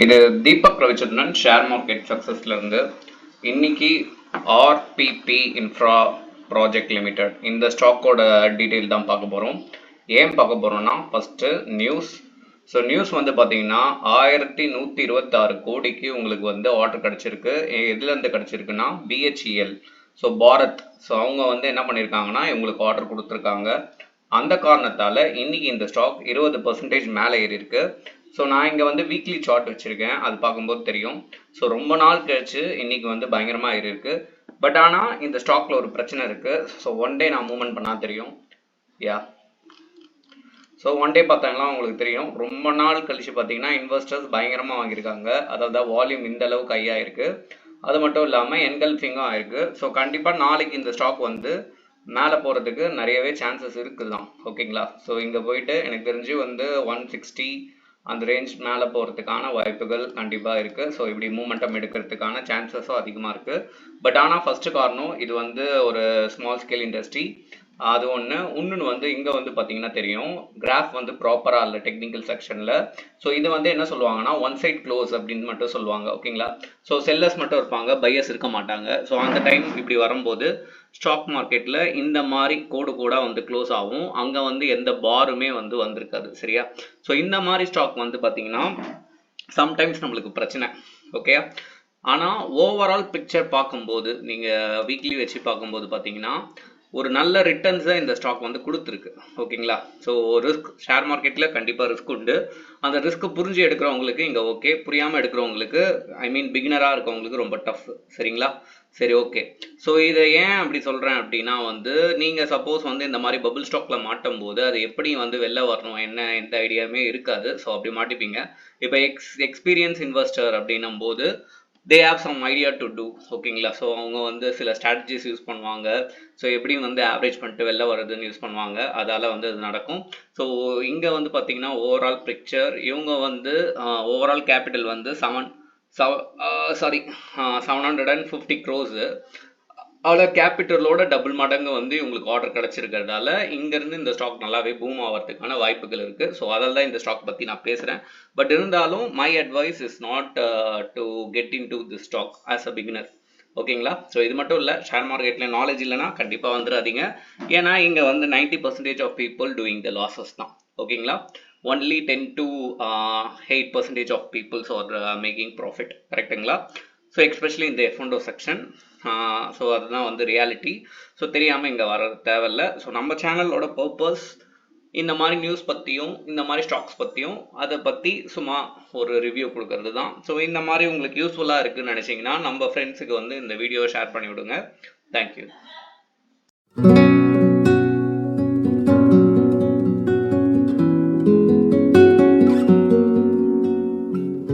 இது Deepak Ravichandran share market சக்சஸ்ல இருந்து இன்னைக்கு ஆர்பிபி இன்ஃப்ரா ப்ராஜெக்ட் லிமிடெட் இந்த ஸ்டாக்கோட டீட்டெயில் தான் பார்க்க போகிறோம். ஏன் பார்க்க போகிறோம்னா ஃபஸ்ட்டு நியூஸ். ஸோ நியூஸ் வந்து பார்த்தீங்கன்னா 1126 கோடிக்கு உங்களுக்கு வந்து ஆர்டர் கிடச்சிருக்கு. எதுலேருந்து கிடச்சிருக்குன்னா பிஹெச்இஎல், ஸோ பாரத். ஸோ அவங்க வந்து என்ன பண்ணியிருக்காங்கன்னா இவங்களுக்கு ஆர்டர் கொடுத்துருக்காங்க. அந்த காரணத்தால் இன்னைக்கு இந்த ஸ்டாக் 20% மேலே ஏறி இருக்கு. ஸோ நான் இங்கே வந்து வீக்லி சார்ட் வச்சுருக்கேன், அது பார்க்கும்போது தெரியும். ஸோ ரொம்ப நாள் கழிச்சு இன்னைக்கு வந்து பயங்கரமாக ஏறி இருக்கு. பட் ஆனால் இந்த ஸ்டாக்ல ஒரு பிரச்சனை இருக்கு. ஸோ ஒன் டே நான் மூவ்மெண்ட் பண்ணால் தெரியும். ஸோ ஒன் டே பார்த்தாங்கன்னா உங்களுக்கு தெரியும், ரொம்ப நாள் கழிச்சு பார்த்தீங்கன்னா இன்வெஸ்டர்ஸ் பயங்கரமாக வாங்கியிருக்காங்க. அதாவது வால்யூம் இந்த அளவுக்கு ஹையாக அது மட்டும் இல்லாமல் என்கல்ஃபிங்கும் ஆயிருக்கு. ஸோ கண்டிப்பாக நாளைக்கு இந்த ஸ்டாக் வந்து மேலே போகிறதுக்கு நிறையவே சான்சஸ் இருக்குது தான். ஓகேங்களா? ஸோ இங்கே போயிட்டு எனக்கு தெரிஞ்சு வந்து 160 அந்த ரேஞ்ச் மேலே போகிறதுக்கான வாய்ப்புகள் கண்டிப்பாக இருக்குது. ஸோ இப்படி மூமெண்டம் எடுக்கிறதுக்கான சான்சஸும் அதிகமாக இருக்குது. பட் ஆனால் ஃபஸ்ட்டு காரணம் இது வந்து ஒரு ஸ்மால் ஸ்கேல் இண்டஸ்ட்ரி, அது ஒன்று. இன்னொன்று வந்து இங்கே வந்து பார்த்தீங்கன்னா தெரியும், கிராஃப் வந்து ப்ராப்பராக இல்லை டெக்னிக்கல் செக்ஷனில். ஸோ இது வந்து என்ன சொல்லுவாங்கன்னா ஒன் சைட் க்ளோஸ் அப்படின்னு மட்டும் சொல்லுவாங்க. ஓகேங்களா? ஸோ செல்லர்ஸ் மட்டும் இருப்பாங்க, பையர்ஸ் இருக்க மாட்டாங்க. ஸோ அந்த டைம் இப்படி வரும்போது ஸ்டாக் மார்க்கெட்டில் இந்த மாதிரி கோடு வந்து க்ளோஸ் ஆகும். அங்கே வந்து எந்த பாருமே வந்து வந்திருக்காது. சரியா? ஸோ இந்த மாதிரி ஸ்டாக் வந்து பார்த்தீங்கன்னா சம்டைம்ஸ் நம்மளுக்கு பிரச்சனை. ஓகே, ஆனால் ஓவரால் பிக்சர் பார்க்கும்போது நீங்கள் வீக்லி வச்சு பார்க்கும்போது பார்த்தீங்கன்னா ஒரு நல்ல ரிட்டர்ன்ஸை இந்த ஸ்டாக் வந்து கொடுத்துருக்கு. ஓகேங்களா? ஸோ ரிஸ்க், ஷேர் மார்க்கெட்டில் கண்டிப்பாக ரிஸ்க் உண்டு. அந்த ரிஸ்க்கு புரிஞ்சு எடுக்கிறவங்களுக்கு இங்கே ஓகே, புரியாமல் எடுக்கிறவங்களுக்கு பிகினராக இருக்கவங்களுக்கு ரொம்ப டஃப். சரிங்களா? சரி, ஓகே. ஸோ இதை ஏன் அப்படி சொல்கிறேன் அப்படின்னா வந்து நீங்கள் சப்போஸ் வந்து இந்த மாதிரி பபுள் ஸ்டாக்கில் மாட்டும் போது அது எப்படி வந்து வெளில வரணும் என்ன எந்த ஐடியாவுமே இருக்காது. ஸோ அப்படி மாட்டிப்பீங்க. இப்போ எக்ஸ்பீரியன்ஸ் இன்வெஸ்டர் அப்படின்னும் போது they have some idea to do. ஓகேங்களா? ஸோ அவங்க வந்து சில ஸ்ட்ராட்டஜிஸ் யூஸ் பண்ணுவாங்க. ஸோ எப்படியும் வந்து ஆவரேஜ் பண்ணிட்டு வெளில வர்றதுன்னு யூஸ் பண்ணுவாங்க. அதால் வந்து அது நடக்கும். ஸோ இங்கே வந்து பார்த்தீங்கன்னா ஓவரால் பிக்சர், இவங்க வந்து ஓவரால் கேபிட்டல் வந்து 750 crores. அவ்வளோ கேபிட்டலோட டபுள் மடங்கு வந்து இவங்களுக்கு ஆர்டர் கிடச்சிருக்கிறதால இங்கேருந்து இந்த ஸ்டாக் நல்லாவே பூம் ஆகிறதுக்கான வாய்ப்புகள் இருக்குது. ஸோ அதில் தான் இந்த ஸ்டாக் பற்றி நான் பேசுகிறேன். பட் இருந்தாலும் my advice is not to get in to the stock as a beginner. ஓகேங்களா? ஸோ இது மட்டும் இல்லை, ஷேர் மார்க்கெட்டில் நாலேஜ் இல்லைனா கண்டிப்பாக வந்துடாதீங்க. ஏன்னா இங்கே வந்து 90% of people doing the losses தான். ஓகேங்களா? Only 10 to 8% of peoples are making profit. கரெக்டுங்களா? ஸோ எக்ஸ்பெஷலி இந்த F&O செக்ஷன். ஸோ அதுதான் வந்து ரியாலிட்டி. ஸோ தெரியாமல் இங்கே வர தேவையில்லை. ஸோ நம்ம சேனலோட பர்பஸ் இந்த மாதிரி நியூஸ் பற்றியும் இந்த மாதிரி ஸ்டாக்ஸ் பற்றியும் அதை பற்றி சும்மா ஒரு ரிவ்யூ கொடுக்கறது தான். ஸோ இந்த மாதிரி உங்களுக்கு யூஸ்ஃபுல்லாக இருக்குதுன்னு நினச்சிங்கன்னா நம்ம ஃப்ரெண்ட்ஸுக்கு வந்து இந்த வீடியோவை ஷேர் பண்ணி விடுங்க. தேங்க்யூ.